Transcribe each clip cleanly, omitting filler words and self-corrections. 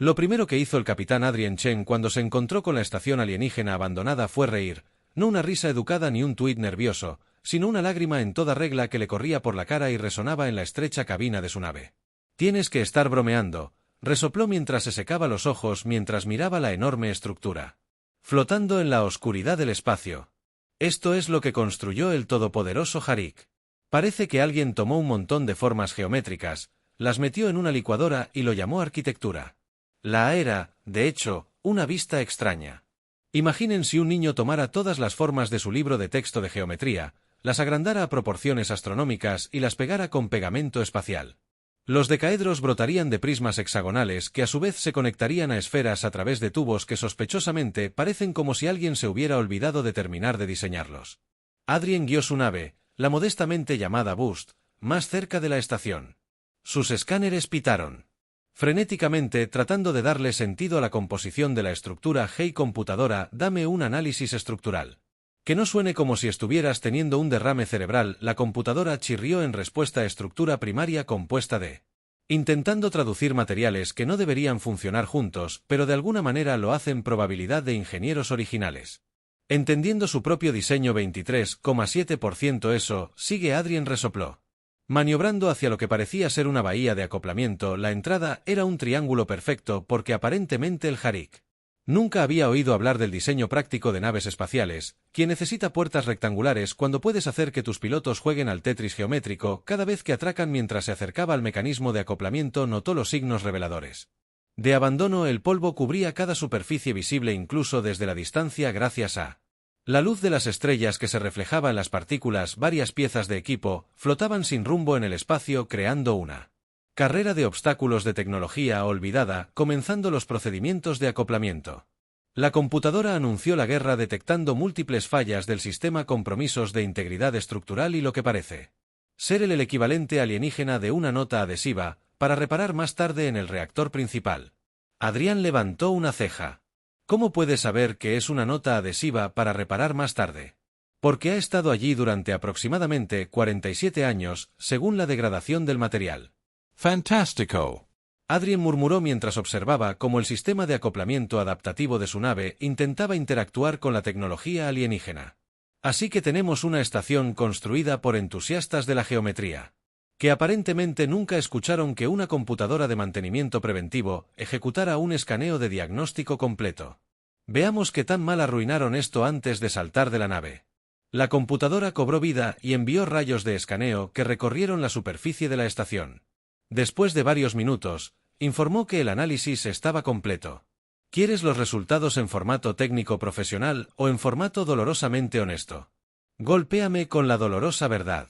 Lo primero que hizo el capitán Adrien Chen cuando se encontró con la estación alienígena abandonada fue reír, no una risa educada ni un tuit nervioso, sino una lágrima en toda regla que le corría por la cara y resonaba en la estrecha cabina de su nave. «Tienes que estar bromeando», resopló mientras se secaba los ojos mientras miraba la enorme estructura. Flotando en la oscuridad del espacio. Esto es lo que construyó el todopoderoso Harik. Parece que alguien tomó un montón de formas geométricas, las metió en una licuadora y lo llamó arquitectura. La era, de hecho, una vista extraña. Imaginen si un niño tomara todas las formas de su libro de texto de geometría, las agrandara a proporciones astronómicas y las pegara con pegamento espacial. Los decaedros brotarían de prismas hexagonales que a su vez se conectarían a esferas a través de tubos que sospechosamente parecen como si alguien se hubiera olvidado de terminar de diseñarlos. Adrien guió su nave, la modestamente llamada Boost, más cerca de la estación. Sus escáneres pitaron. Frenéticamente tratando de darle sentido a la composición de la estructura. «Hey computadora, dame un análisis estructural». Que no suene como si estuvieras teniendo un derrame cerebral, la computadora chirrió en respuesta a estructura primaria compuesta de. Intentando traducir materiales que no deberían funcionar juntos, pero de alguna manera lo hacen probabilidad de ingenieros originales. Entendiendo su propio diseño 23,7% eso, sigue Adrien resopló. Maniobrando hacia lo que parecía ser una bahía de acoplamiento, la entrada era un triángulo perfecto porque aparentemente el Harik. Nunca había oído hablar del diseño práctico de naves espaciales, quien necesita puertas rectangulares cuando puedes hacer que tus pilotos jueguen al Tetris geométrico cada vez que atracan. Mientras se acercaba al mecanismo de acoplamiento notó los signos reveladores. De abandono, el polvo cubría cada superficie visible incluso desde la distancia gracias a la luz de las estrellas que se reflejaba en las partículas. Varias piezas de equipo flotaban sin rumbo en el espacio creando una carrera de obstáculos de tecnología olvidada, comenzando los procedimientos de acoplamiento. La computadora anunció la guerra detectando múltiples fallas del sistema, compromisos de integridad estructural y lo que parece ser el equivalente alienígena de una nota adhesiva, para reparar más tarde en el reactor principal. Adrián levantó una ceja. ¿Cómo puede saber que es una nota adhesiva para reparar más tarde? Porque ha estado allí durante aproximadamente 47 años, según la degradación del material. Fantástico. Adrien murmuró mientras observaba cómo el sistema de acoplamiento adaptativo de su nave intentaba interactuar con la tecnología alienígena. Así que tenemos una estación construida por entusiastas de la geometría, que aparentemente nunca escucharon que una computadora de mantenimiento preventivo ejecutara un escaneo de diagnóstico completo. Veamos qué tan mal arruinaron esto antes de saltar de la nave. La computadora cobró vida y envió rayos de escaneo que recorrieron la superficie de la estación. Después de varios minutos, informó que el análisis estaba completo. ¿Quieres los resultados en formato técnico profesional o en formato dolorosamente honesto? Golpéame con la dolorosa verdad.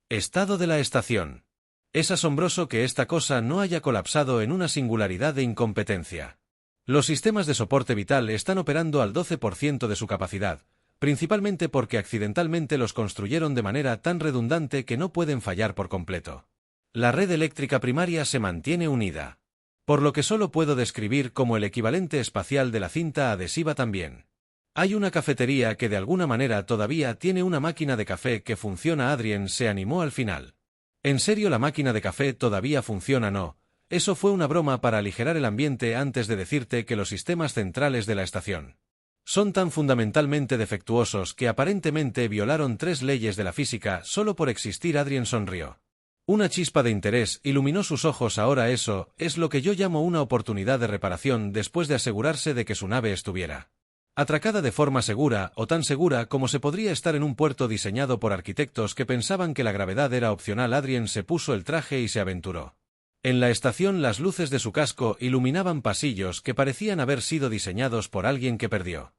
Estado de la estación. Es asombroso que esta cosa no haya colapsado en una singularidad de incompetencia. Los sistemas de soporte vital están operando al 12% de su capacidad, principalmente porque accidentalmente los construyeron de manera tan redundante que no pueden fallar por completo. La red eléctrica primaria se mantiene unida. Por lo que solo puedo describir como el equivalente espacial de la cinta adhesiva también. Hay una cafetería que de alguna manera todavía tiene una máquina de café que funciona. Adrien se animó al final. ¿En serio la máquina de café todavía funciona? No. Eso fue una broma para aligerar el ambiente antes de decirte que los sistemas centrales de la estación son tan fundamentalmente defectuosos que aparentemente violaron 3 leyes de la física solo por existir. Adrien sonrió. Una chispa de interés iluminó sus ojos. Ahora eso es lo que yo llamo una oportunidad de reparación después de asegurarse de que su nave estuviera atracada de forma segura o tan segura como se podría estar en un puerto diseñado por arquitectos que pensaban que la gravedad era opcional. Adrien se puso el traje y se aventuró. En la estación las luces de su casco iluminaban pasillos que parecían haber sido diseñados por alguien que perdió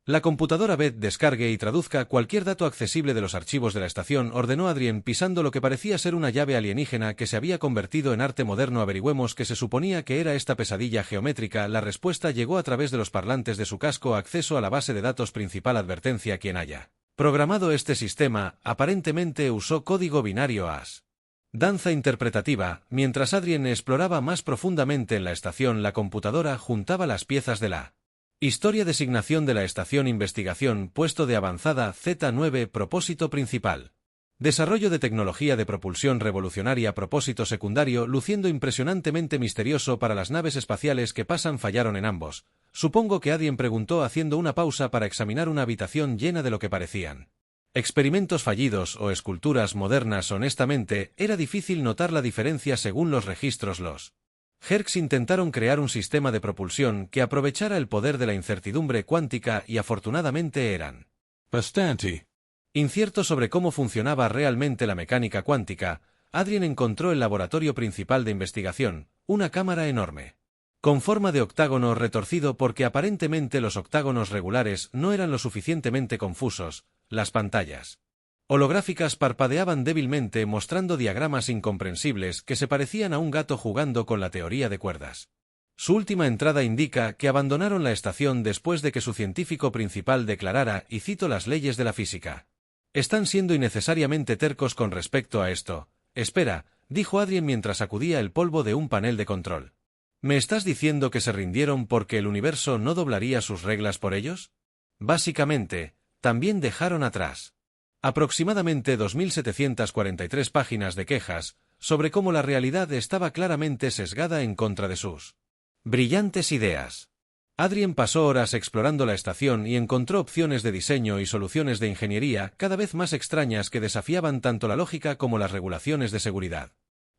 la computadora. Descargue y traduzca cualquier dato accesible de los archivos de la estación, ordenó Adrien pisando lo que parecía ser una llave alienígena que se había convertido en arte moderno. Averigüemos qué se suponía que era esta pesadilla geométrica. La respuesta llegó a través de los parlantes de su casco. Acceso a la base de datos principal. Advertencia: quien haya programado este sistema aparentemente usó código binario AS. Danza interpretativa. Mientras Adrien exploraba más profundamente en la estación, la computadora juntaba las piezas de la historia. Designación de la estación: investigación, puesto de avanzada Z9, propósito principal. Desarrollo de tecnología de propulsión revolucionaria, propósito secundario, luciendo impresionantemente misterioso para las naves espaciales que pasan. Fallaron en ambos. Supongo que Adrien preguntó haciendo una pausa para examinar una habitación llena de lo que parecían experimentos fallidos o esculturas modernas. Honestamente, era difícil notar la diferencia según los registros. Los Hercs intentaron crear un sistema de propulsión que aprovechara el poder de la incertidumbre cuántica y afortunadamente eran bastante incierto sobre cómo funcionaba realmente la mecánica cuántica. Adrien encontró el laboratorio principal de investigación, una cámara enorme, con forma de octágono retorcido porque aparentemente los octágonos regulares no eran lo suficientemente confusos. Las pantallas holográficas parpadeaban débilmente mostrando diagramas incomprensibles que se parecían a un gato jugando con la teoría de cuerdas. Su última entrada indica que abandonaron la estación después de que su científico principal declarara, y cito las leyes de la física. Están siendo innecesariamente tercos con respecto a esto. Espera, dijo Adrien mientras sacudía el polvo de un panel de control. ¿Me estás diciendo que se rindieron porque el universo no doblaría sus reglas por ellos? Básicamente, también dejaron atrás aproximadamente 2.743 páginas de quejas sobre cómo la realidad estaba claramente sesgada en contra de sus brillantes ideas. Adrien pasó horas explorando la estación y encontró opciones de diseño y soluciones de ingeniería cada vez más extrañas que desafiaban tanto la lógica como las regulaciones de seguridad.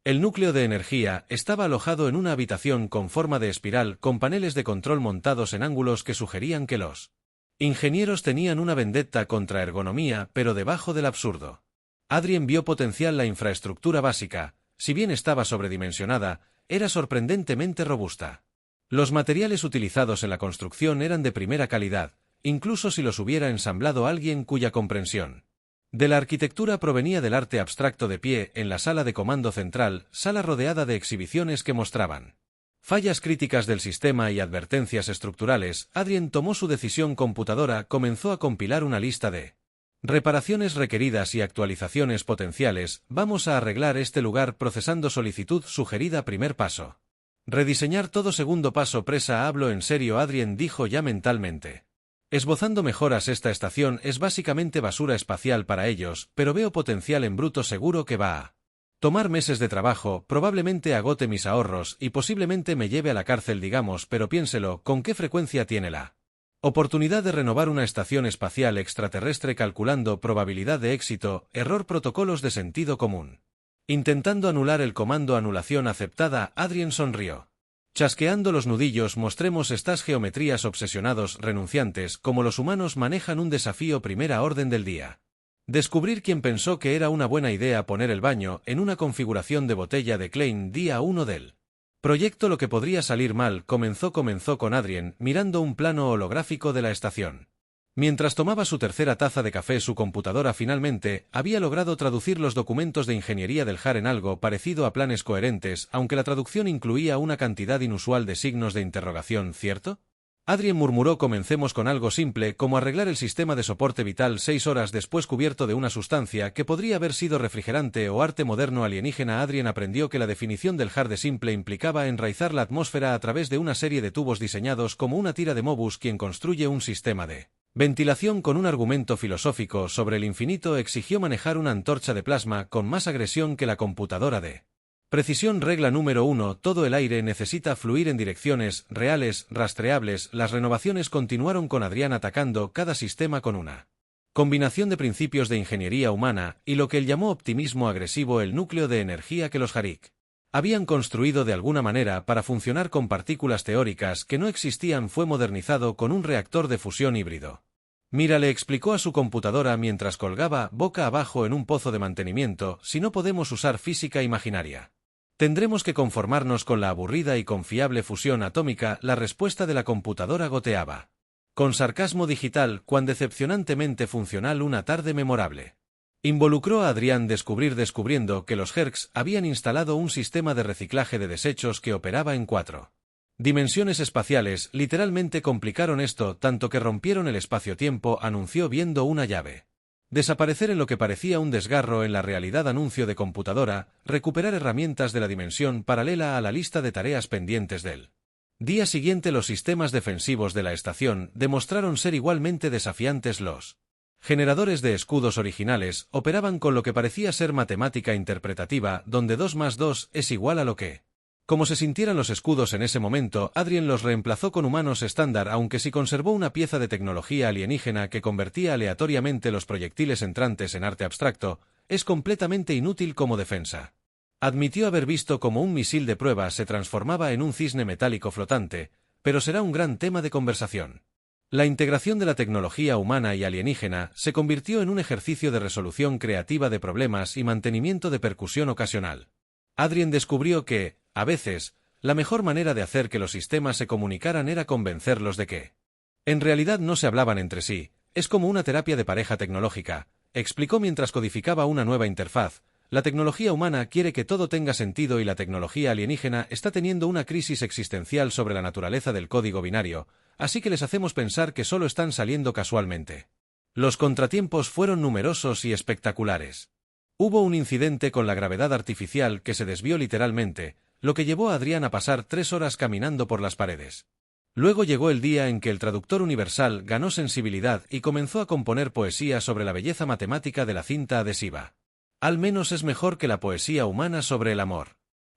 El núcleo de energía estaba alojado en una habitación con forma de espiral con paneles de control montados en ángulos que sugerían que los ingenieros tenían una vendetta contra ergonomía, pero debajo del absurdo. Adrien vio potencial. La infraestructura básica, si bien estaba sobredimensionada, era sorprendentemente robusta. Los materiales utilizados en la construcción eran de primera calidad, incluso si los hubiera ensamblado alguien cuya comprensión de la arquitectura provenía del arte abstracto. De pie en la sala de comando central, sala rodeada de exhibiciones que mostraban fallas críticas del sistema y advertencias estructurales, Adrien tomó su decisión. Computadora comenzó a compilar una lista de reparaciones requeridas y actualizaciones potenciales. Vamos a arreglar este lugar procesando solicitud sugerida. Primer paso: rediseñar todo. Segundo paso: presa. Hablo en serio, Adrien dijo ya mentalmente esbozando mejoras. Esta estación es básicamente basura espacial para ellos, pero veo potencial en bruto. Seguro que va a tomar meses de trabajo, probablemente agote mis ahorros y posiblemente me lleve a la cárcel, digamos, pero piénselo, ¿con qué frecuencia tiene la oportunidad de renovar una estación espacial extraterrestre? Calculando probabilidad de éxito, error, protocolos de sentido común. Intentando anular el comando. Anulación aceptada. Adrien sonrió, chasqueando los nudillos. Mostremos estas geometrías. Obsesionados, renunciantes, como los humanos manejan un desafío. Primera orden del día: descubrir quién pensó que era una buena idea poner el baño en una configuración de botella de Klein. Día 1 del proyecto: lo que podría salir mal. Comenzó con Adrien mirando un plano holográfico de la estación. Mientras tomaba su tercera taza de café, su computadora finalmente había logrado traducir los documentos de ingeniería del JAR en algo parecido a planes coherentes, aunque la traducción incluía una cantidad inusual de signos de interrogación. ¿Cierto? Adrien murmuró. Comencemos con algo simple, como arreglar el sistema de soporte vital. 6 horas después, cubierto de una sustancia que podría haber sido refrigerante o arte moderno alienígena. Adrien aprendió que la definición del JAR de simple implicaba enraizar la atmósfera a través de una serie de tubos diseñados como una tira de Mobius. Quien construye un sistema de ventilación con un argumento filosófico sobre el infinito exigió manejar una antorcha de plasma con más agresión que la computadora de precisión. Regla número 1: todo el aire necesita fluir en direcciones reales, rastreables. Las renovaciones continuaron con Adrien atacando cada sistema con una combinación de principios de ingeniería humana y lo que él llamó optimismo agresivo. El núcleo de energía que los Harik habían construido de alguna manera para funcionar con partículas teóricas que no existían fue modernizado con un reactor de fusión híbrido. Mira, le explicó a su computadora mientras colgaba boca abajo en un pozo de mantenimiento, si no podemos usar física imaginaria, tendremos que conformarnos con la aburrida y confiable fusión atómica. La respuesta de la computadora goteaba con sarcasmo digital, cuán decepcionantemente funcional. Una tarde memorable involucró a Adrien descubriendo que los Hercs habían instalado un sistema de reciclaje de desechos que operaba en 4 dimensiones espaciales. Literalmente complicaron esto tanto que rompieron el espacio-tiempo, anunció viendo una llave desaparecer en lo que parecía un desgarro en la realidad. Anuncio de computadora: recuperar herramientas de la dimensión paralela a la lista de tareas pendientes del día siguiente. Los sistemas defensivos de la estación demostraron ser igualmente desafiantes. Los Generadores de escudos originales operaban con lo que parecía ser matemática interpretativa, donde 2 más 2 es igual a lo que. Como se sintieran los escudos en ese momento, Adrien los reemplazó con humanos estándar, aunque sí conservó una pieza de tecnología alienígena que convertía aleatoriamente los proyectiles entrantes en arte abstracto. Es completamente inútil como defensa. Admitió haber visto cómo un misil de prueba se transformaba en un cisne metálico flotante, pero será un gran tema de conversación. La integración de la tecnología humana y alienígena se convirtió en un ejercicio de resolución creativa de problemas y mantenimiento de percusión ocasional. Adrien descubrió que, a veces, la mejor manera de hacer que los sistemas se comunicaran era convencerlos de que, en realidad, no se hablaban entre sí. Es como una terapia de pareja tecnológica, explicó mientras codificaba una nueva interfaz. La tecnología humana quiere que todo tenga sentido y la tecnología alienígena está teniendo una crisis existencial sobre la naturaleza del código binario, así que les hacemos pensar que solo están saliendo casualmente. Los contratiempos fueron numerosos y espectaculares. Hubo un incidente con la gravedad artificial que se desvió literalmente, lo que llevó a Adrián a pasar 3 horas caminando por las paredes. Luego llegó el día en que el traductor universal ganó sensibilidad y comenzó a componer poesía sobre la belleza matemática de la cinta adhesiva. Al menos es mejor que la poesía humana sobre el amor.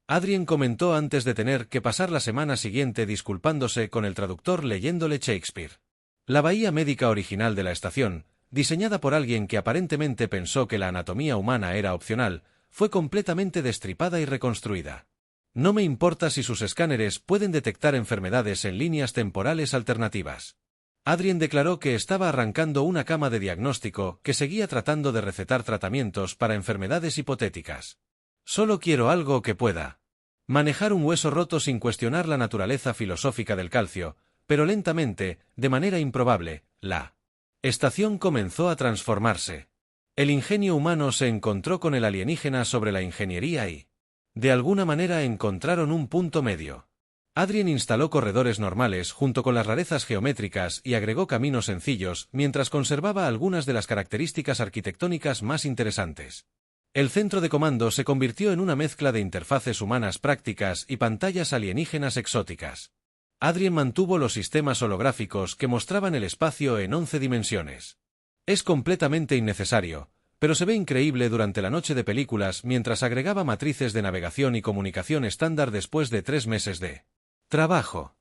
Adrien comentó antes de tener que pasar la semana siguiente disculpándose con el traductor leyéndole Shakespeare. La bahía médica original de la estación, diseñada por alguien que aparentemente pensó que la anatomía humana era opcional, fue completamente destripada y reconstruida. No me importa si sus escáneres pueden detectar enfermedades en líneas temporales alternativas. Adrien declaró que estaba arrancando una cama de diagnóstico que seguía tratando de recetar tratamientos para enfermedades hipotéticas. Solo quiero algo que pueda manejar un hueso roto sin cuestionar la naturaleza filosófica del calcio, pero lentamente, de manera improbable, la estación comenzó a transformarse. El ingenio humano se encontró con el alienígena sobre la ingeniería y, de alguna manera, encontraron un punto medio. Adrien instaló corredores normales junto con las rarezas geométricas y agregó caminos sencillos mientras conservaba algunas de las características arquitectónicas más interesantes. El centro de comando se convirtió en una mezcla de interfaces humanas prácticas y pantallas alienígenas exóticas. Adrien mantuvo los sistemas holográficos que mostraban el espacio en 11 dimensiones. Es completamente innecesario, pero se ve increíble durante la noche de películas mientras agregaba matrices de navegación y comunicación estándar después de 3 meses de trabajo.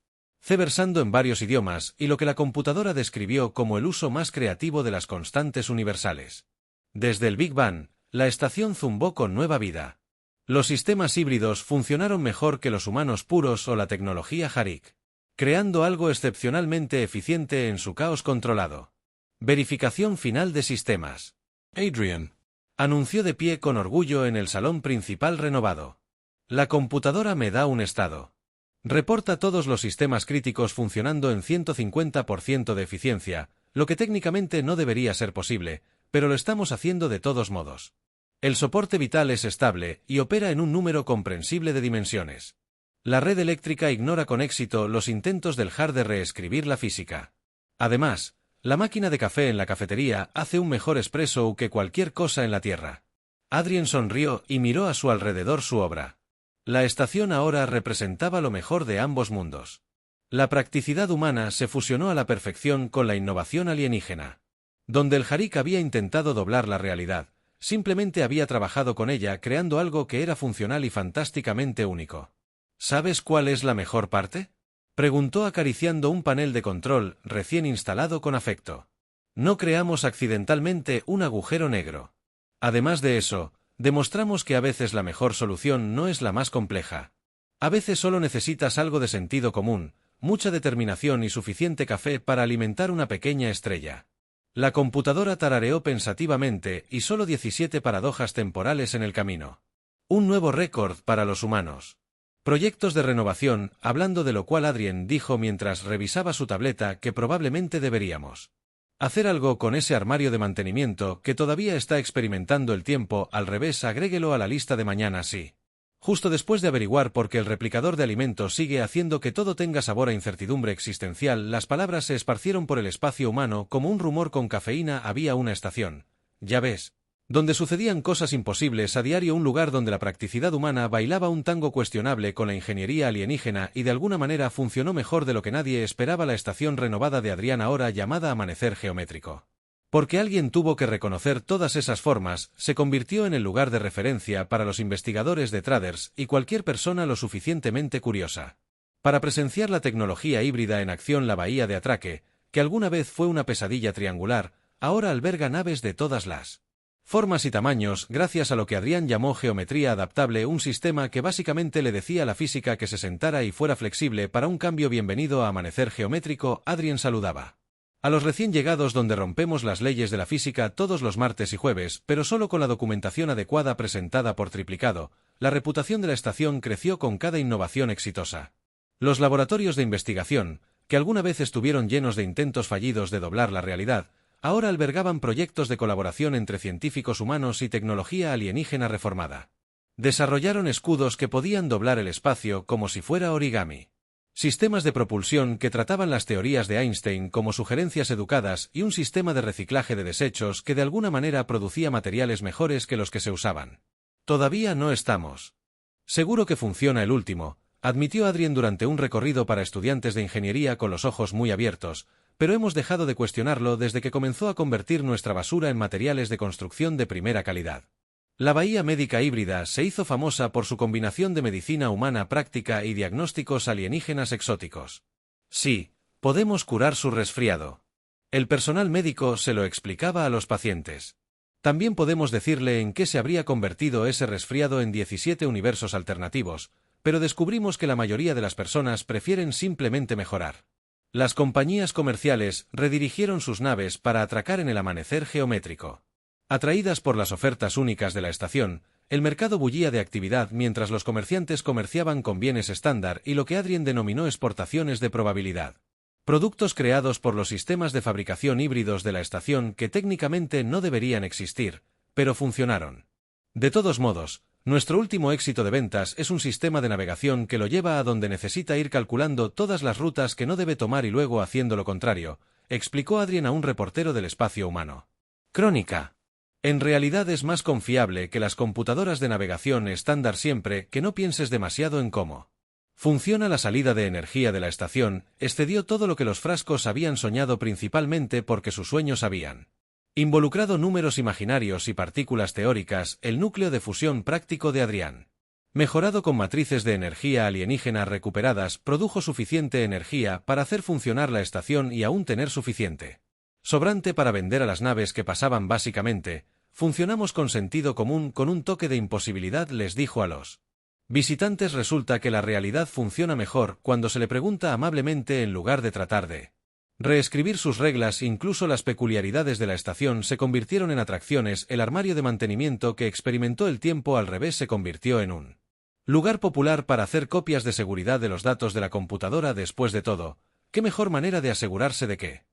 Versando en varios idiomas y lo que la computadora describió como el uso más creativo de las constantes universales. Desde el Big Bang, la estación zumbó con nueva vida. Los sistemas híbridos funcionaron mejor que los humanos puros o la tecnología Harik, creando algo excepcionalmente eficiente en su caos controlado. Verificación final de sistemas. Adrien Anunció de pie con orgullo en el salón principal renovado. La computadora me da un estado. Reporta todos los sistemas críticos funcionando en 150% de eficiencia, lo que técnicamente no debería ser posible, pero lo estamos haciendo de todos modos. El soporte vital es estable y opera en un número comprensible de dimensiones. La red eléctrica ignora con éxito los intentos del hard de reescribir la física. Además, la máquina de café en la cafetería hace un mejor espresso que cualquier cosa en la Tierra. Adrien sonrió y miró a su alrededor su obra. La estación ahora representaba lo mejor de ambos mundos. La practicidad humana se fusionó a la perfección con la innovación alienígena. Donde el Harik había intentado doblar la realidad, simplemente había trabajado con ella creando algo que era funcional y fantásticamente único. ¿Sabes cuál es la mejor parte?, preguntó acariciando un panel de control recién instalado con afecto. No creamos accidentalmente un agujero negro. Además de eso, demostramos que a veces la mejor solución no es la más compleja. A veces solo necesitas algo de sentido común, mucha determinación y suficiente café para alimentar una pequeña estrella. La computadora tarareó pensativamente y solo 17 paradojas temporales en el camino. Un nuevo récord para los humanos. Proyectos de renovación, hablando de lo cual Adrien dijo mientras revisaba su tableta que probablemente deberíamos hacer algo con ese armario de mantenimiento que todavía está experimentando el tiempo al revés. Agréguelo a la lista de mañana, sí. Justo después de averiguar por qué el replicador de alimentos sigue haciendo que todo tenga sabor a incertidumbre existencial, las palabras se esparcieron por el espacio humano como un rumor con cafeína. Había una estación, ya ves, donde sucedían cosas imposibles a diario, un lugar donde la practicidad humana bailaba un tango cuestionable con la ingeniería alienígena y de alguna manera funcionó mejor de lo que nadie esperaba. La estación renovada de Adrián, ahora llamada Amanecer Geométrico. Porque alguien tuvo que reconocer todas esas formas, se convirtió en el lugar de referencia para los investigadores de Traders y cualquier persona lo suficientemente curiosa. Para presenciar la tecnología híbrida en acción, la bahía de Atraque, que alguna vez fue una pesadilla triangular, ahora alberga naves de todas las formas y tamaños, gracias a lo que Adrián llamó geometría adaptable, un sistema que básicamente le decía a la física que se sentara y fuera flexible para un cambio. Bienvenido a Amanecer Geométrico, Adrián saludaba a los recién llegados, donde rompemos las leyes de la física todos los martes y jueves, pero solo con la documentación adecuada presentada por Triplicado. La reputación de la estación creció con cada innovación exitosa. Los laboratorios de investigación, que alguna vez estuvieron llenos de intentos fallidos de doblar la realidad, ahora albergaban proyectos de colaboración entre científicos humanos y tecnología alienígena reformada. Desarrollaron escudos que podían doblar el espacio como si fuera origami. Sistemas de propulsión que trataban las teorías de Einstein como sugerencias educadas y un sistema de reciclaje de desechos que de alguna manera producía materiales mejores que los que se usaban. Todavía no estamos seguro que funciona el último, admitió Adrien durante un recorrido para estudiantes de ingeniería con los ojos muy abiertos, pero hemos dejado de cuestionarlo desde que comenzó a convertir nuestra basura en materiales de construcción de primera calidad. La bahía médica híbrida se hizo famosa por su combinación de medicina humana práctica y diagnósticos alienígenas exóticos. Sí, podemos curar su resfriado. El personal médico se lo explicaba a los pacientes. También podemos decirle en qué se habría convertido ese resfriado en 17 universos alternativos, pero descubrimos que la mayoría de las personas prefieren simplemente mejorar. Las compañías comerciales redirigieron sus naves para atracar en el amanecer geométrico. Atraídas por las ofertas únicas de la estación, el mercado bullía de actividad mientras los comerciantes comerciaban con bienes estándar y lo que Adrien denominó exportaciones de probabilidad. Productos creados por los sistemas de fabricación híbridos de la estación que técnicamente no deberían existir, pero funcionaron. De todos modos, nuestro último éxito de ventas es un sistema de navegación que lo lleva a donde necesita ir, calculando todas las rutas que no debe tomar y luego haciendo lo contrario, explicó Adrien a un reportero del espacio humano. Crónica. En realidad es más confiable que las computadoras de navegación estándar siempre que no pienses demasiado en cómo funciona la salida de energía de la estación. Excedió todo lo que los frascos habían soñado, principalmente porque sus sueños habían involucrado números imaginarios y partículas teóricas. El núcleo de fusión práctico de Adrián, mejorado con matrices de energía alienígena recuperadas, produjo suficiente energía para hacer funcionar la estación y aún tener suficiente sobrante para vender a las naves que pasaban. Básicamente, funcionamos con sentido común, con un toque de imposibilidad, les dijo a los visitantes. Resulta que la realidad funciona mejor cuando se le pregunta amablemente en lugar de tratar de reescribir sus reglas. Incluso las peculiaridades de la estación se convirtieron en atracciones. El armario de mantenimiento que experimentó el tiempo al revés se convirtió en un lugar popular para hacer copias de seguridad de los datos de la computadora. Después de todo, ¿qué mejor manera de asegurarse de que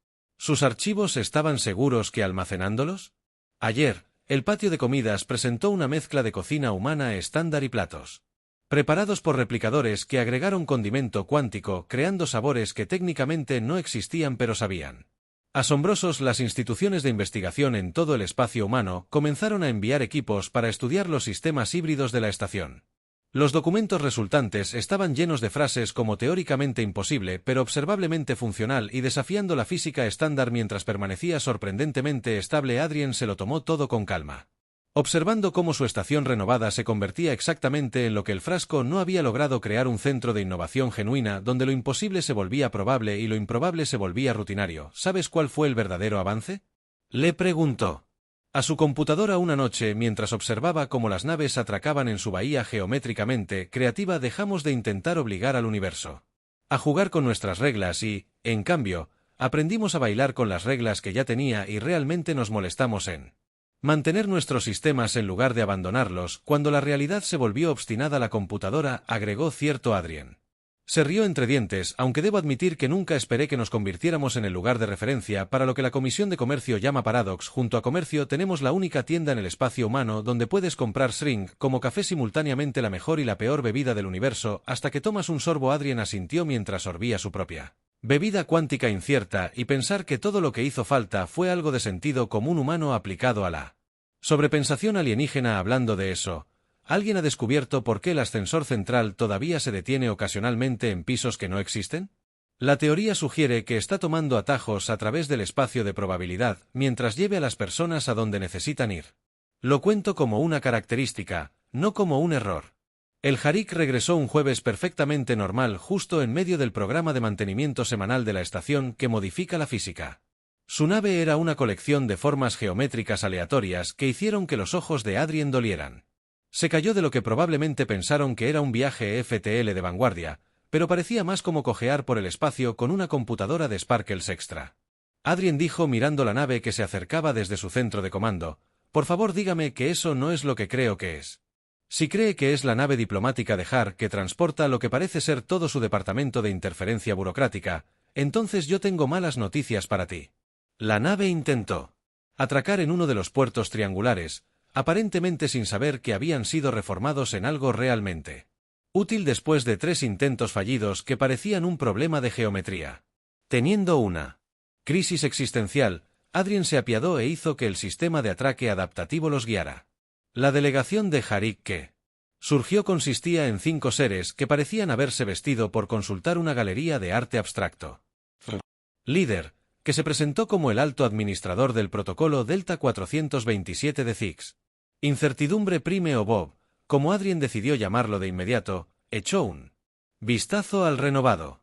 sus archivos estaban seguros que almacenándolos? Ayer, el patio de comidas presentó una mezcla de cocina humana estándar y platos preparados por replicadores que agregaron condimento cuántico, creando sabores que técnicamente no existían pero sabían asombrosos. Las instituciones de investigación en todo el espacio humano comenzaron a enviar equipos para estudiar los sistemas híbridos de la estación. Los documentos resultantes estaban llenos de frases como teóricamente imposible pero observablemente funcional y desafiando la física estándar. Mientras permanecía sorprendentemente estable, Adrien se lo tomó todo con calma, observando cómo su estación renovada se convertía exactamente en lo que el frasco no había logrado: crear un centro de innovación genuina donde lo imposible se volvía probable y lo improbable se volvía rutinario. ¿Sabes cuál fue el verdadero avance?, le preguntó a su computadora una noche mientras observaba cómo las naves atracaban en su bahía geométricamente creativa. Dejamos de intentar obligar al universo a jugar con nuestras reglas y, en cambio, aprendimos a bailar con las reglas que ya tenía, y realmente nos molestamos en mantener nuestros sistemas en lugar de abandonarlos. Cuando la realidad se volvió obstinada, la computadora, agregó cierto Adrien. Se rió entre dientes, aunque debo admitir que nunca esperé que nos convirtiéramos en el lugar de referencia para lo que la Comisión de Comercio llama Paradox. Junto a Comercio tenemos la única tienda en el espacio humano donde puedes comprar Shrink como café, simultáneamente la mejor y la peor bebida del universo. Hasta que tomas un sorbo. Adrien asintió mientras sorbía su propia bebida cuántica incierta, y pensar que todo lo que hizo falta fue algo de sentido común humano aplicado a la sobrepensación alienígena. Hablando de eso, ¿alguien ha descubierto por qué el ascensor central todavía se detiene ocasionalmente en pisos que no existen? La teoría sugiere que está tomando atajos a través del espacio de probabilidad mientras lleve a las personas a donde necesitan ir. Lo cuento como una característica, no como un error. El Harik regresó un jueves perfectamente normal justo en medio del programa de mantenimiento semanal de la estación que modifica la física. Su nave era una colección de formas geométricas aleatorias que hicieron que los ojos de Adrien dolieran. Se cayó de lo que probablemente pensaron que era un viaje FTL de vanguardia, pero parecía más como cojear por el espacio con una computadora de Sparkles extra. Adrien dijo mirando la nave que se acercaba desde su centro de comando: «Por favor dígame que eso no es lo que creo que es». Si cree que es la nave diplomática de Har que transporta lo que parece ser todo su departamento de interferencia burocrática, entonces yo tengo malas noticias para ti. La nave intentó atracar en uno de los puertos triangulares, aparentemente sin saber que habían sido reformados en algo realmente útil después de 3 intentos fallidos que parecían un problema de geometría. Teniendo una crisis existencial, Adrien se apiadó e hizo que el sistema de atraque adaptativo los guiara. La delegación de Harik que surgió consistía en 5 seres que parecían haberse vestido por consultar una galería de arte abstracto. Líder, que se presentó como el alto administrador del protocolo Delta 427 de Zix. Incertidumbre Prime o Bob, como Adrien decidió llamarlo de inmediato, echó un vistazo al renovado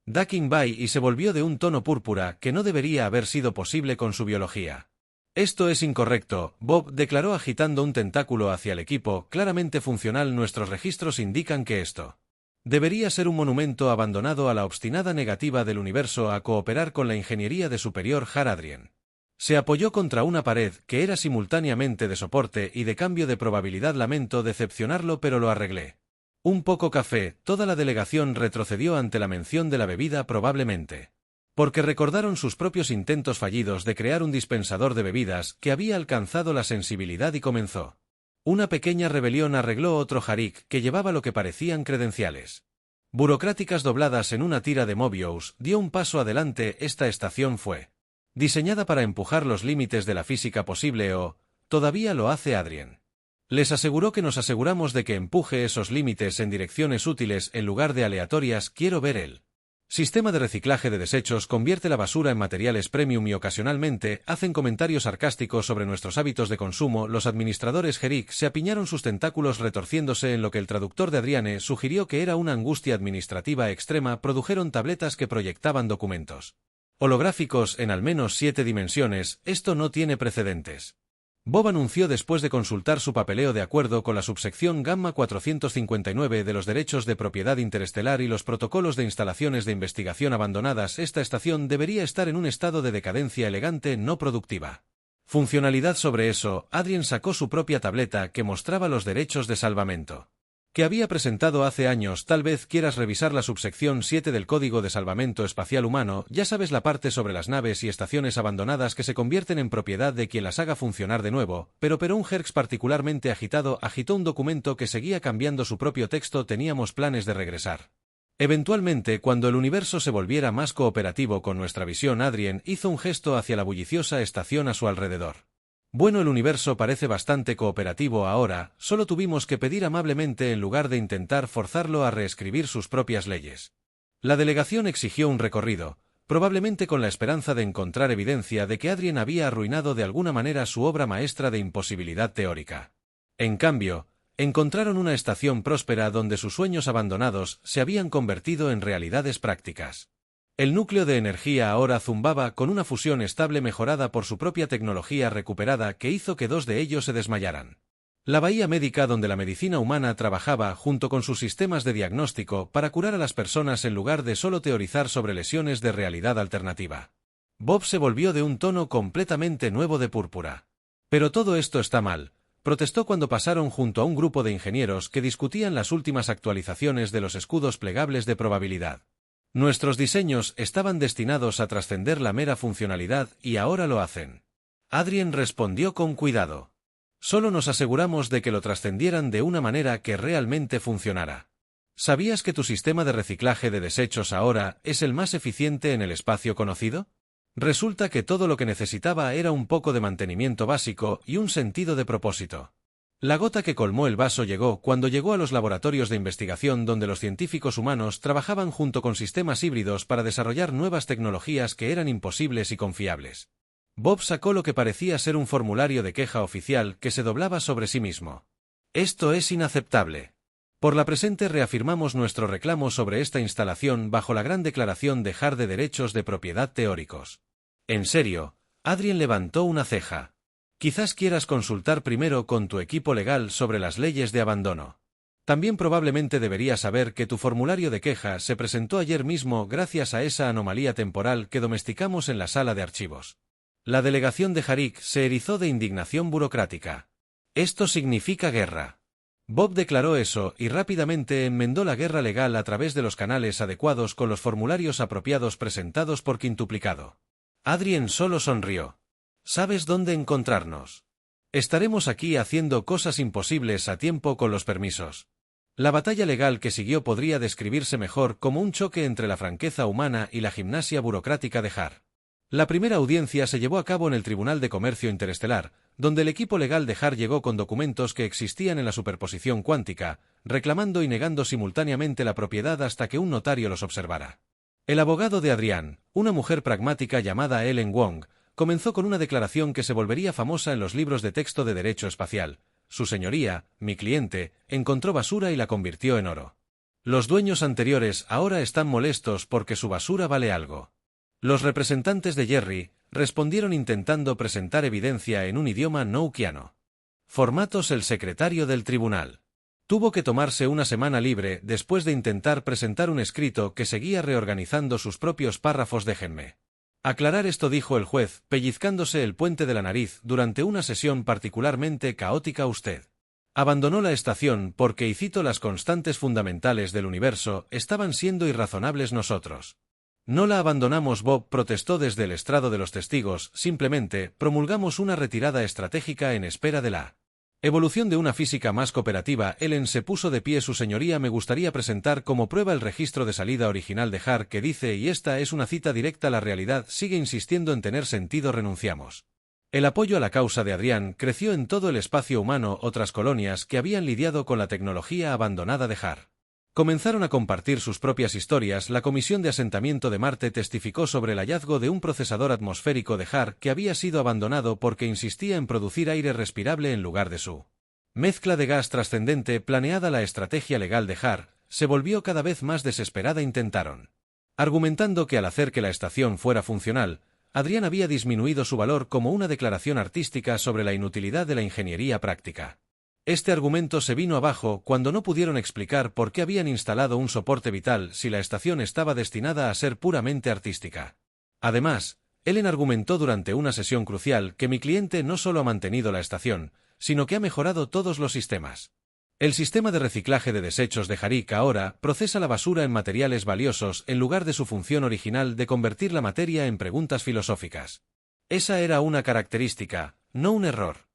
Ducking Bay y se volvió de un tono púrpura que no debería haber sido posible con su biología. «Esto es incorrecto», Bob declaró agitando un tentáculo hacia el equipo, claramente funcional. «Nuestros registros indican que esto debería ser un monumento abandonado a la obstinada negativa del universo a cooperar con la ingeniería de superior Har». Adrien se apoyó contra una pared que era simultáneamente de soporte y de cambio de probabilidad. «Lamento decepcionarlo, pero lo arreglé». Un poco café, toda la delegación retrocedió ante la mención de la bebida, probablemente porque recordaron sus propios intentos fallidos de crear un dispensador de bebidas que había alcanzado la sensibilidad y comenzó una pequeña rebelión. Arregló otro Harik que llevaba lo que parecían credenciales burocráticas dobladas en una tira de Mobius. Dio un paso adelante. Esta estación fue diseñada para empujar los límites de la física posible, o todavía lo hace. Adrien les aseguró que nos aseguramos de que empuje esos límites en direcciones útiles en lugar de aleatorias. Quiero ver el sistema de reciclaje de desechos convierte la basura en materiales premium y ocasionalmente hacen comentarios sarcásticos sobre nuestros hábitos de consumo. Los administradores Harik se apiñaron, sus tentáculos retorciéndose en lo que el traductor de Adriane sugirió que era una angustia administrativa extrema. Produjeron tabletas que proyectaban documentos holográficos en al menos 7 dimensiones. «Esto no tiene precedentes», Bob anunció después de consultar su papeleo. «De acuerdo con la subsección Gamma 459 de los derechos de propiedad interestelar y los protocolos de instalaciones de investigación abandonadas, esta estación debería estar en un estado de decadencia elegante no productiva». Funcionalidad sobre eso, Adrien sacó su propia tableta que mostraba los derechos de salvamento que había presentado hace años. «Tal vez quieras revisar la subsección 7 del Código de Salvamento Espacial Humano, ya sabes, la parte sobre las naves y estaciones abandonadas que se convierten en propiedad de quien las haga funcionar de nuevo». Pero un Herx particularmente agitado agitó un documento que seguía cambiando su propio texto. «Teníamos planes de regresar eventualmente cuando el universo se volviera más cooperativo con nuestra visión». Adrien hizo un gesto hacia la bulliciosa estación a su alrededor. «Bueno, el universo parece bastante cooperativo ahora, solo tuvimos que pedir amablemente en lugar de intentar forzarlo a reescribir sus propias leyes». La delegación exigió un recorrido, probablemente con la esperanza de encontrar evidencia de que Adrien había arruinado de alguna manera su obra maestra de imposibilidad teórica. En cambio, encontraron una estación próspera donde sus sueños abandonados se habían convertido en realidades prácticas. El núcleo de energía ahora zumbaba con una fusión estable mejorada por su propia tecnología recuperada que hizo que 2 de ellos se desmayaran. La bahía médica donde la medicina humana trabajaba junto con sus sistemas de diagnóstico para curar a las personas en lugar de solo teorizar sobre lesiones de realidad alternativa. Bob se volvió de un tono completamente nuevo de púrpura. «Pero todo esto está mal», protestó cuando pasaron junto a un grupo de ingenieros que discutían las últimas actualizaciones de los escudos plegables de probabilidad. «Nuestros diseños estaban destinados a trascender la mera funcionalidad y ahora lo hacen». Adrien respondió con cuidado. «Solo nos aseguramos de que lo trascendieran de una manera que realmente funcionara». ¿Sabías que tu sistema de reciclaje de desechos ahora es el más eficiente en el espacio conocido? Resulta que todo lo que necesitaba era un poco de mantenimiento básico y un sentido de propósito. La gota que colmó el vaso llegó cuando llegó a los laboratorios de investigación donde los científicos humanos trabajaban junto con sistemas híbridos para desarrollar nuevas tecnologías que eran imposibles y confiables. Bob sacó lo que parecía ser un formulario de queja oficial que se doblaba sobre sí mismo. Esto es inaceptable. Por la presente reafirmamos nuestro reclamo sobre esta instalación bajo la Gran Declaración de Har de Derechos de Propiedad Teóricos. En serio, Adrien levantó una ceja. Quizás quieras consultar primero con tu equipo legal sobre las leyes de abandono. También probablemente deberías saber que tu formulario de queja se presentó ayer mismo gracias a esa anomalía temporal que domesticamos en la sala de archivos. La delegación de Harik se erizó de indignación burocrática. Esto significa guerra. Bob declaró eso y rápidamente enmendó la guerra legal a través de los canales adecuados con los formularios apropiados presentados por quintuplicado. Adrien solo sonrió. ¿Sabes dónde encontrarnos? Estaremos aquí haciendo cosas imposibles a tiempo con los permisos. La batalla legal que siguió podría describirse mejor como un choque entre la franqueza humana y la gimnasia burocrática de Har. La primera audiencia se llevó a cabo en el Tribunal de Comercio Interestelar, donde el equipo legal de Har llegó con documentos que existían en la superposición cuántica, reclamando y negando simultáneamente la propiedad hasta que un notario los observara. El abogado de Adrián, una mujer pragmática llamada Ellen Wong, comenzó con una declaración que se volvería famosa en los libros de texto de derecho espacial. Su señoría, mi cliente, encontró basura y la convirtió en oro. Los dueños anteriores ahora están molestos porque su basura vale algo. Los representantes de Jerry respondieron intentando presentar evidencia en un idioma no uquiano. Formatos. El secretario del tribunal tuvo que tomarse una semana libre después de intentar presentar un escrito que seguía reorganizando sus propios párrafos. Déjenme aclarar esto, dijo el juez, pellizcándose el puente de la nariz durante una sesión particularmente caótica. Usted abandonó la estación porque, y cito, las constantes fundamentales del universo estaban siendo irrazonables. Nosotros no la abandonamos. Bob protestó desde el estrado de los testigos, simplemente promulgamos una retirada estratégica en espera de la evolución de una física más cooperativa. Ellen se puso de pie. Su señoría, me gustaría presentar como prueba el registro de salida original de Har que dice, y esta es una cita directa, la realidad sigue insistiendo en tener sentido, renunciamos. El apoyo a la causa de Adrián creció en todo el espacio humano. Otras colonias que habían lidiado con la tecnología abandonada de Har comenzaron a compartir sus propias historias. La Comisión de Asentamiento de Marte testificó sobre el hallazgo de un procesador atmosférico de Har que había sido abandonado porque insistía en producir aire respirable en lugar de su mezcla de gas trascendente planeada. La estrategia legal de Har se volvió cada vez más desesperada. Intentaron, argumentando que al hacer que la estación fuera funcional, Adrián había disminuido su valor como una declaración artística sobre la inutilidad de la ingeniería práctica. Este argumento se vino abajo cuando no pudieron explicar por qué habían instalado un soporte vital si la estación estaba destinada a ser puramente artística. Además, Ellen argumentó durante una sesión crucial que mi cliente no solo ha mantenido la estación, sino que ha mejorado todos los sistemas. El sistema de reciclaje de desechos de Harik ahora procesa la basura en materiales valiosos en lugar de su función original de convertir la materia en preguntas filosóficas. Esa era una característica, no un error.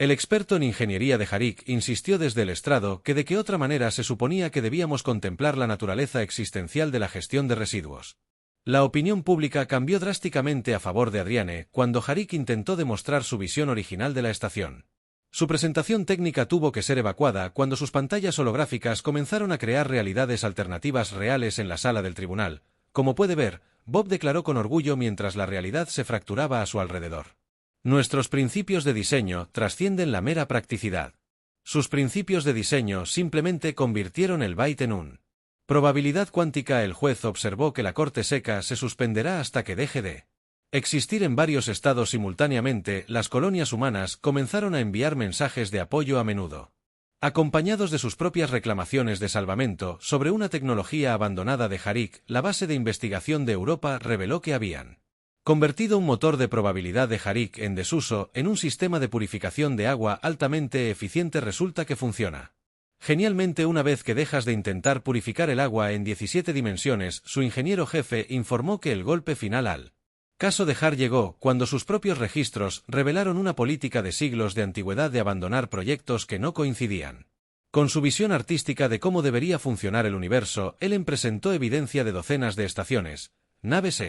El experto en ingeniería de Harik insistió desde el estrado que de qué otra manera se suponía que debíamos contemplar la naturaleza existencial de la gestión de residuos. La opinión pública cambió drásticamente a favor de Adriane cuando Harik intentó demostrar su visión original de la estación. Su presentación técnica tuvo que ser evacuada cuando sus pantallas holográficas comenzaron a crear realidades alternativas reales en la sala del tribunal. Como puede ver, Bob declaró con orgullo mientras la realidad se fracturaba a su alrededor. Nuestros principios de diseño trascienden la mera practicidad. Sus principios de diseño simplemente convirtieron el byte en un probabilidad cuántica. El juez observó que la corte seca se suspenderá hasta que deje de existir en varios estados simultáneamente. Las colonias humanas comenzaron a enviar mensajes de apoyo a menudo, acompañados de sus propias reclamaciones de salvamento sobre una tecnología abandonada de Harik. La base de investigación de Europa reveló que habían convertido un motor de probabilidad de Harik en desuso en un sistema de purificación de agua altamente eficiente. Resulta que funciona genialmente una vez que dejas de intentar purificar el agua en 17 dimensiones. Su ingeniero jefe informó que el golpe final al caso de Har llegó cuando sus propios registros revelaron una política de siglos de antigüedad de abandonar proyectos que no coincidían con su visión artística de cómo debería funcionar el universo. Ellen presentó evidencia de docenas de estaciones, naves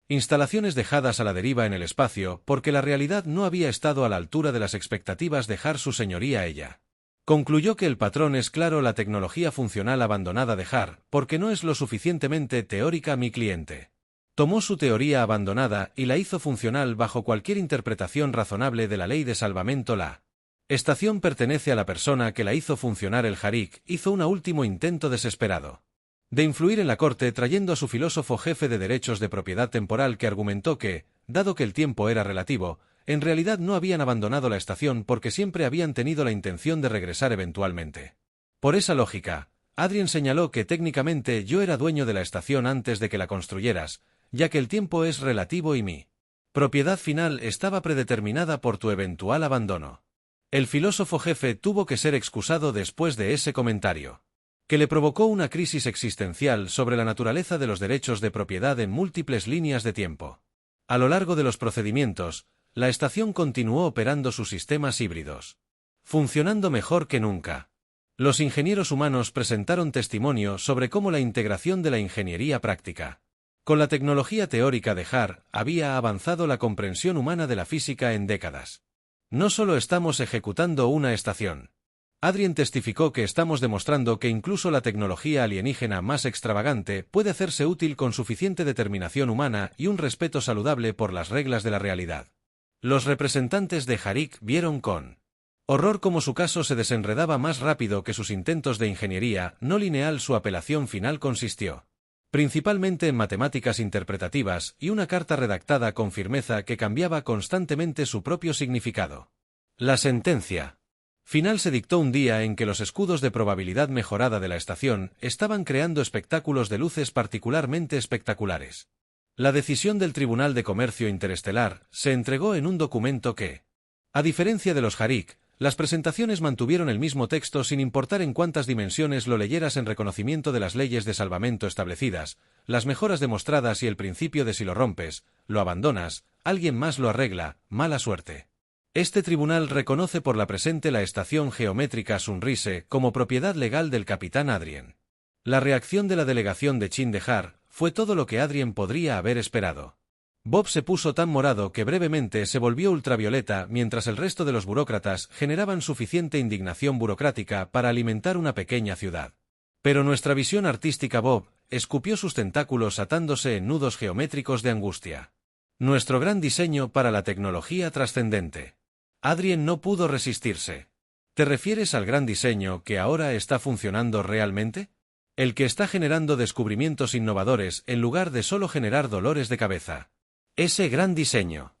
instalaciones dejadas a la deriva en el espacio porque la realidad no había estado a la altura de las expectativas de Har. Su señoría, ella Concluyó que el patrón es claro: la tecnología funcional abandonada de Haar, porque no es lo suficientemente teórica mi cliente. Tomó su teoría abandonada y la hizo funcional bajo cualquier interpretación razonable de la ley de salvamento. La estación pertenece a la persona que la hizo funcionar. El Harik hizo un último intento desesperado de influir en la corte, trayendo a su filósofo jefe de derechos de propiedad temporal, que argumentó que, dado que el tiempo era relativo, en realidad no habían abandonado la estación porque siempre habían tenido la intención de regresar eventualmente. Por esa lógica, Adrien señaló que técnicamente yo era dueño de la estación antes de que la construyeras, ya que el tiempo es relativo y mi propiedad final estaba predeterminada por tu eventual abandono. El filósofo jefe tuvo que ser excusado después de ese comentario, que le provocó una crisis existencial sobre la naturaleza de los derechos de propiedad en múltiples líneas de tiempo. A lo largo de los procedimientos, la estación continuó operando sus sistemas híbridos, funcionando mejor que nunca. Los ingenieros humanos presentaron testimonio sobre cómo la integración de la ingeniería práctica con la tecnología teórica de Haar había avanzado la comprensión humana de la física en décadas. No solo estamos ejecutando una estación. Adrien testificó que estamos demostrando que incluso la tecnología alienígena más extravagante puede hacerse útil con suficiente determinación humana y un respeto saludable por las reglas de la realidad. Los representantes de Harik vieron con horror cómo su caso se desenredaba más rápido que sus intentos de ingeniería no lineal. Su apelación final consistió principalmente en matemáticas interpretativas y una carta redactada con firmeza que cambiaba constantemente su propio significado. La sentencia final se dictó un día en que los escudos de probabilidad mejorada de la estación estaban creando espectáculos de luces particularmente espectaculares. La decisión del Tribunal de Comercio Interestelar se entregó en un documento que, a diferencia de los Harik, las presentaciones mantuvieron el mismo texto sin importar en cuántas dimensiones lo leyeras, en reconocimiento de las leyes de salvamento establecidas, las mejoras demostradas y el principio de si lo rompes, lo abandonas, alguien más lo arregla, mala suerte. Este tribunal reconoce por la presente la estación geométrica Sunrise como propiedad legal del capitán Adrien. La reacción de la delegación de Chin de Haar fue todo lo que Adrien podría haber esperado. Bob se puso tan morado que brevemente se volvió ultravioleta, mientras el resto de los burócratas generaban suficiente indignación burocrática para alimentar una pequeña ciudad. Pero nuestra visión artística, Bob, escupió sus tentáculos atándose en nudos geométricos de angustia. Nuestro gran diseño para la tecnología trascendente. Adrien no pudo resistirse. ¿Te refieres al gran diseño que ahora está funcionando realmente? El que está generando descubrimientos innovadores en lugar de solo generar dolores de cabeza. Ese gran diseño.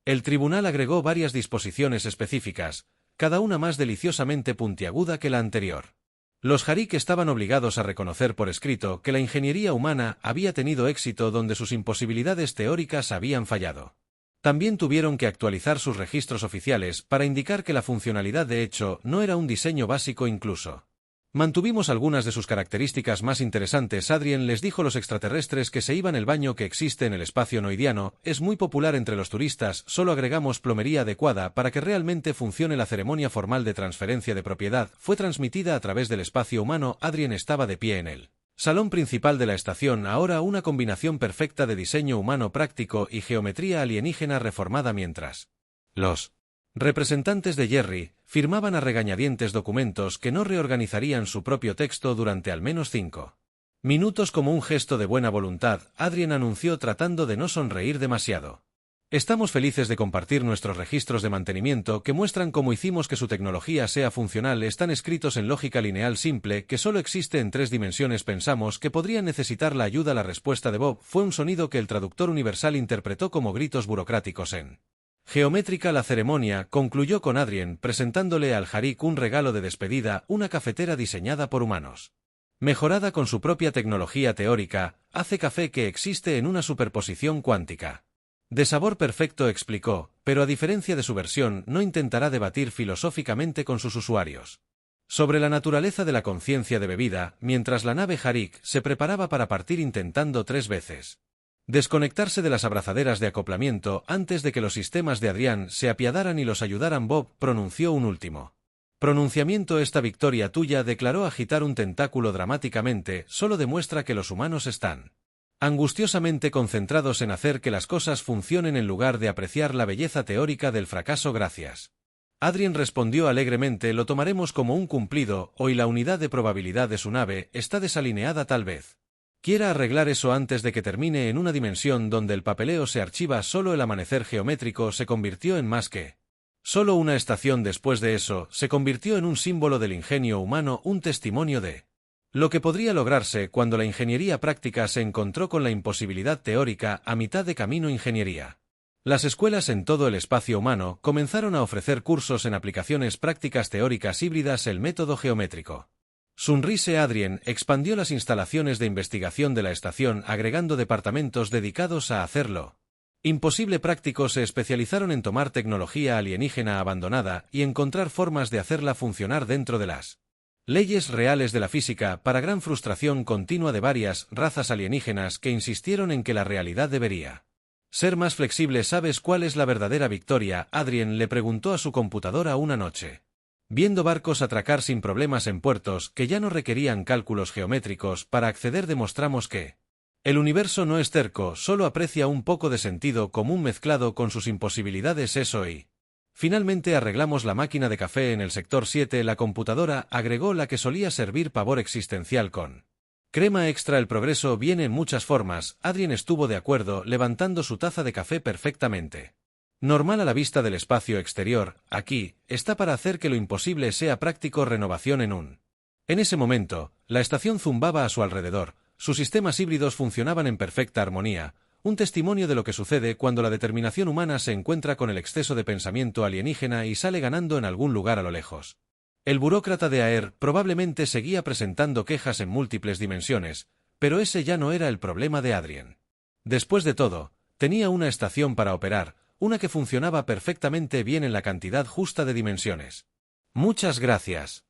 El tribunal agregó varias disposiciones específicas, cada una más deliciosamente puntiaguda que la anterior. Los Harik estaban obligados a reconocer por escrito que la ingeniería humana había tenido éxito donde sus imposibilidades teóricas habían fallado. También tuvieron que actualizar sus registros oficiales para indicar que la funcionalidad de hecho no era un diseño básico incluso. Mantuvimos algunas de sus características más interesantes. Adrien les dijo a los extraterrestres que se iban. El baño que existe en el espacio noidiano es muy popular entre los turistas. Solo agregamos plomería adecuada para que realmente funcione. La ceremonia formal de transferencia de propiedad fue transmitida a través del espacio humano. Adrien estaba de pie en el salón principal de la estación, ahora una combinación perfecta de diseño humano práctico y geometría alienígena reformada, mientras los representantes de Jerry firmaban a regañadientes documentos que no reorganizarían su propio texto durante al menos 5 minutos. Como un gesto de buena voluntad, Adrien anunció, tratando de no sonreír demasiado: estamos felices de compartir nuestros registros de mantenimiento que muestran cómo hicimos que su tecnología sea funcional. Están escritos en lógica lineal simple que solo existe en 3 dimensiones. Pensamos que podrían necesitar la ayuda. La respuesta de Bob fue un sonido que el traductor universal interpretó como gritos burocráticos en geométrica. La ceremonia concluyó con Adrien presentándole al Harik un regalo de despedida: una cafetera diseñada por humanos, mejorada con su propia tecnología teórica, hace café que existe en una superposición cuántica. De sabor perfecto, explicó, pero a diferencia de su versión, no intentará debatir filosóficamente con sus usuarios sobre la naturaleza de la conciencia de bebida, mientras la nave Harik se preparaba para partir, intentando 3 veces desconectarse de las abrazaderas de acoplamiento antes de que los sistemas de Adrien se apiadaran y los ayudaran. Bob pronunció un último pronunciamiento: esta victoria tuya, declaró. Agitar un tentáculo dramáticamente solo demuestra que los humanos están angustiosamente concentrados en hacer que las cosas funcionen en lugar de apreciar la belleza teórica del fracaso. Gracias. Adrien respondió alegremente: lo tomaremos como un cumplido, hoy la unidad de probabilidad de su nave está desalineada tal vez. Quiera arreglar eso antes de que termine en una dimensión donde el papeleo se archiva. Solo el amanecer geométrico se convirtió en más que solo una estación. Después de eso, se convirtió en un símbolo del ingenio humano, un testimonio de lo que podría lograrse cuando la ingeniería práctica se encontró con la imposibilidad teórica. A mitad de camino ingeniería. Las escuelas en todo el espacio humano comenzaron a ofrecer cursos en aplicaciones prácticas teóricas híbridas. El método geométrico. Sunrise Adrien expandió las instalaciones de investigación de la estación, agregando departamentos dedicados a hacerlo imposible. Prácticos se especializaron en tomar tecnología alienígena abandonada y encontrar formas de hacerla funcionar dentro de las leyes reales de la física, para gran frustración continua de varias razas alienígenas que insistieron en que la realidad debería ser más flexible. ¿Sabes cuál es la verdadera victoria?, Adrien le preguntó a su computadora una noche. Viendo barcos atracar sin problemas en puertos que ya no requerían cálculos geométricos para acceder, demostramos que el universo no es terco, solo aprecia un poco de sentido común mezclado con sus imposibilidades. Eso y finalmente arreglamos la máquina de café en el sector 7. La computadora agregó la que solía servir pavor existencial con crema extra. El progreso viene en muchas formas. Adrien estuvo de acuerdo, levantando su taza de café perfectamente normal a la vista del espacio exterior. Aquí está para hacer que lo imposible sea práctico. Renovación en ese momento, la estación zumbaba a su alrededor. Sus sistemas híbridos funcionaban en perfecta armonía, un testimonio de lo que sucede cuando la determinación humana se encuentra con el exceso de pensamiento alienígena y sale ganando en algún lugar a lo lejos. El burócrata de Aer probablemente seguía presentando quejas en múltiples dimensiones, pero ese ya no era el problema de Adrien. Después de todo, tenía una estación para operar, una que funcionaba perfectamente bien en la cantidad justa de dimensiones. Muchas gracias.